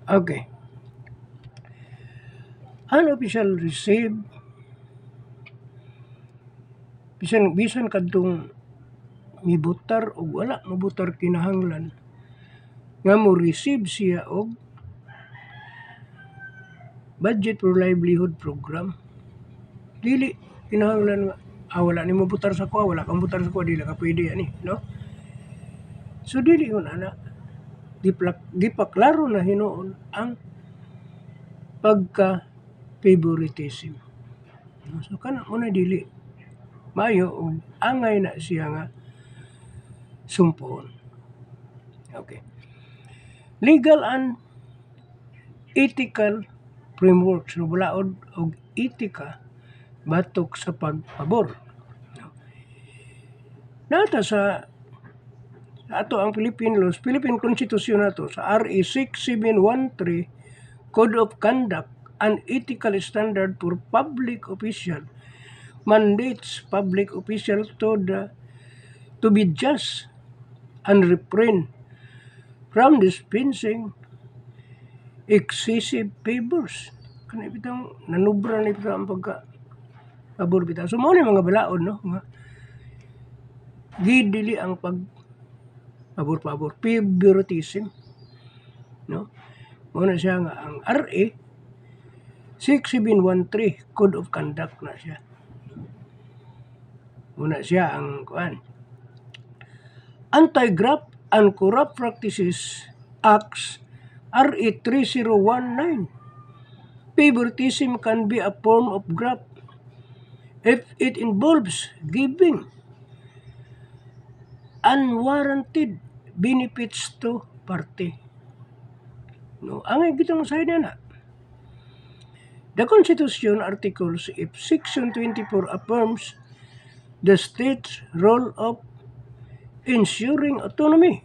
Okay. Unofficial receive bisan kadtong mibutar o wala mabutar kinahanglan nga mo receive siya og budget for livelihood program. Dili kinahanglan nga wala nimo butar sa kuha, wala kang butar sa kuha, dili ka pwede ani, no? So dili yun ana di pa klaro na hinuon ang pagka-favoritism. So kana mo na dili maayo og angay na siya nga sumpoon. Okay. Legal and ethical framework. So balaod og etika batok sa pagpabor. Nata sa ato ang Philippine laws, Philippine Constitution nato sa RA 6713 Code of Conduct and Ethical Standard for Public Official mandates public officials to be just and refrain from dispensing excessive favors. Kana bitang nanubra ni bitaw ang pabor bitaw. So mao ni mga balaod no nga gidili ang pabor-pabor, favoritism, no? Mao na siya nga ang RA 6713 Code of Conduct na siya. Muna siya ang kuan. Anti-Graft and Corrupt Practices Acts RA 3019. Favoritism can be a form of graft if it involves giving unwarranted benefits to party. No, angay bitang sa na. The Constitution articles if Section 24 affirms the state's role of ensuring autonomy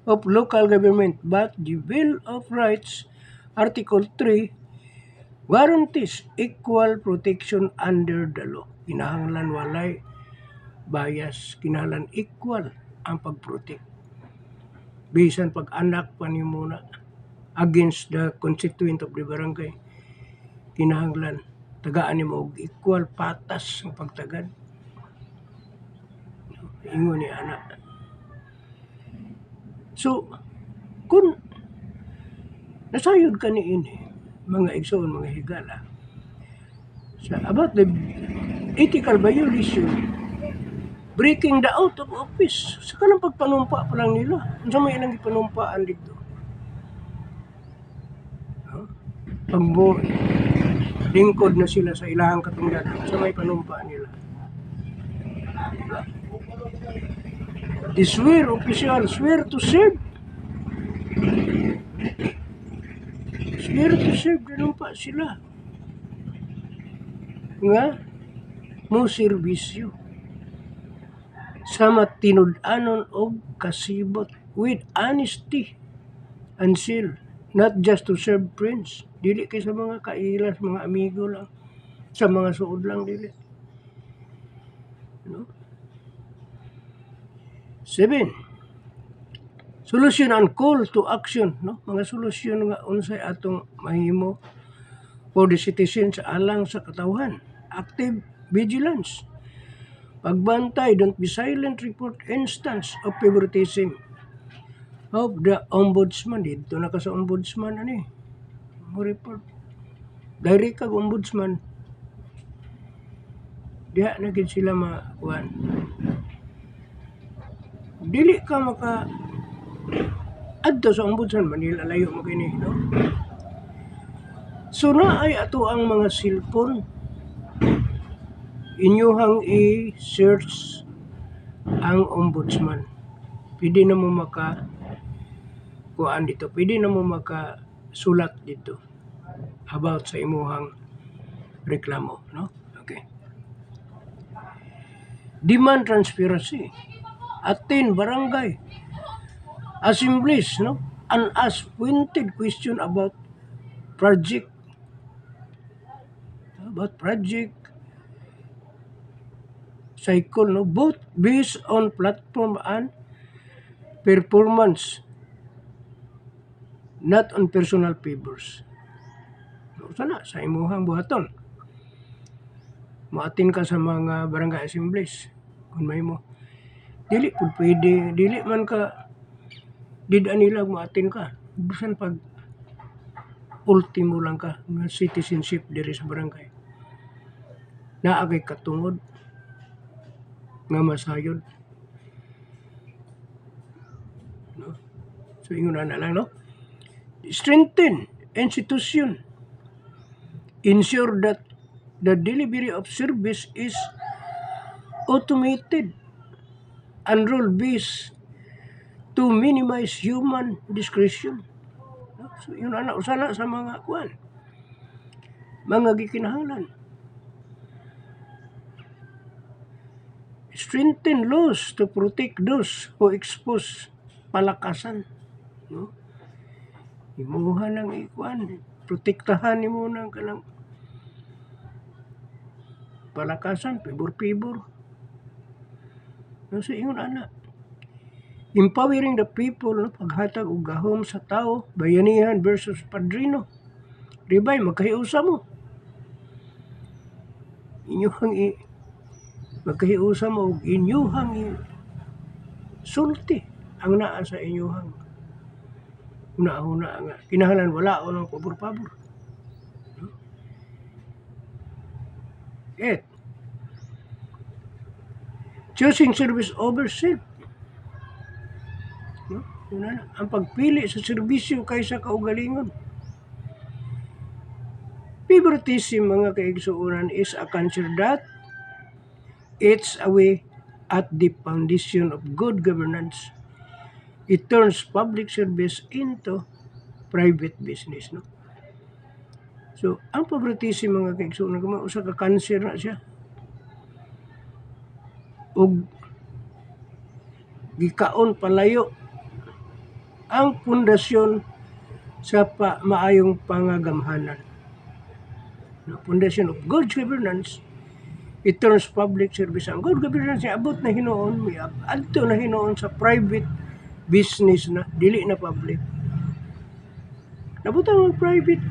of local government, but the Bill of Rights, Article 3, guarantees equal protection under the law. Kinahanglan walay bias, kinahanglan equal ang pag-protect. Bisan pag-anak pa ni muna against the constituent of the barangay, kinahanglan tagaan nimo og equal patas ang pagtagad. Ingon ni anak. So, kung nasayod ka niini, mga igsoon, mga higala, sa about the ethical violation, breaking the out of office, sa kanang pagpanumpa pa lang nila, sa may ilang ipanumpaan dito. Pagbo, lingkod na sila sa ilahang katungdanan, sa may panumpa nila. The swear official, swear to serve. Swear to serve, ganun pa sila. Nga, mo serbisyo sa matinud-anon og kasibot with honesty and zeal, not just to serve friends. Dili kay sa mga kailas, mga amigo lang, sa mga suod lang dili. No? 7. Solution and call to action, no? Mga solusyon nga unsay atong mahimo for the citizens alang sa katawhan. Active vigilance. Pagbantay, don't be silent, report instance of favoritism of the ombudsman. Dito na ka sa ombudsman, mo report. Direct kag ombudsman. Diha na gid sila makuan. Dili ka maka adto sa ombudsman, Manila layo mo kini, no? So na ay ato ang mga cellphone. Inyuhang i-search ang ombudsman. Pwede na mo kuan dito. Pwede na mo sulat dito about sa imuhang reklamo, no? Okay. Demand transparency. Attend barangay assemblies, no? And ask pointed question about project cycle, no? Both based on platform and performance, not on personal favors. Sana sa imuhang buhaton. Maatin ka sa mga barangay assemblies kung may mo. Dili pud pwede, dili man ka did nila maatin ka. Bisan pag ultimo lang ka nga citizenship diri sa barangay. Naa kay katungod nga masayod. No? So ingon na lang, no? Strengthen institution. Ensure that the delivery of service is automated and rule-based to minimize human discretion. No? So yun na usana sa mga kuan. Mga gikinahanglan. Strengthen laws to protect those who expose palakasan. No? Imuha ng ikuan, protektahan nimo ng kanang palakasan, pibor-pibor. No, so ingon ana. Empowering the people, no, paghatag og gahom sa tao, bayanihan versus padrino. Ribay, magkahiusa mo. Magkahiusa mo og inyuhang sulti ang naa sa inyuhang una-una nga kinahanglan wala o ng pabor-pabor. No? 8. Choosing service over self. No? Ang pagpili sa serbisyo kaysa kaugalingon. Favoritism, mga kaigsuonan, is a cancer that eats away at the foundation of good governance. It turns public service into private business. No? So, ang favoritism, mga kaigsuonan, kung usa ka cancer na siya, ug gikaon palayo ang pundasyon sa maayong pangagamhanan. No, foundation of good governance, it turns public service. Ang good governance ay abot na hinoon, may adto na hinoon sa private business na, dili na public. Nabutang ang private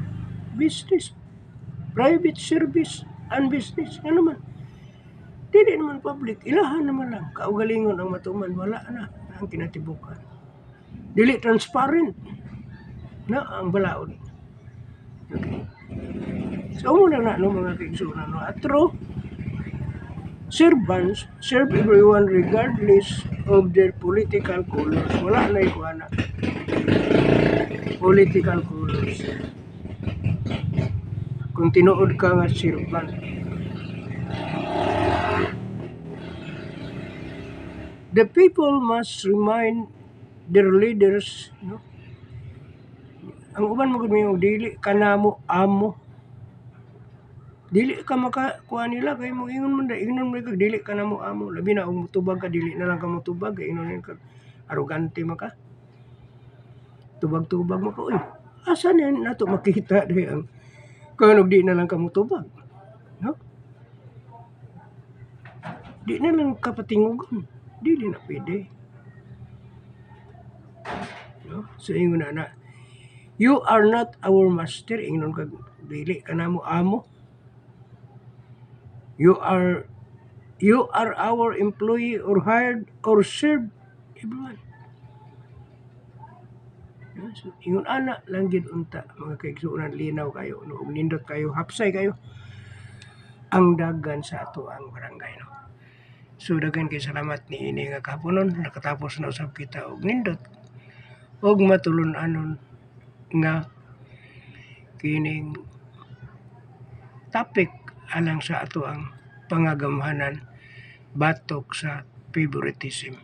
business, private service and business. Ano naman? Dili naman public. Ilahan naman lang. Kaugalingon ang matuman. Wala na ang kinatibukan. Dili transparent na ang balaod. Okay. So, muna na mga kaigsunan. No? At true, servants serve everyone regardless of their political colors. Wala na ikuana. Political colors. Kung tinuod ka nga servant. The people must remind their leaders, no? Ang uban mo gud dili kanamo amo. Dili ka makakuha nila kay mo ingon man kag dili kanamo amo. Labi na og mutubag ka dili na lang ka mutubag kay ingon ka arrogante maka. Tubag-tubag mo ka uy. Asa na nato makita di ang kung di na lang ka mutubag. No? Di na lang kapatingugon. Dili na pwede. No? So ingon na you are not our master. Ingon kag dili kanamo amo. You are our employee or hired or served everyone. So, ingon ana lang gid unta mga kaigsuonan, linaw kayo no, nindot kayo, hapsay kayo ang dagan sa ato ang barangay. No? So daghan kay salamat ni ini nga kahaponon, nakatapos na usab kita og nindot og matulun-anon nga kining topic alang sa ato ang pangagamhanan batok sa favoritism.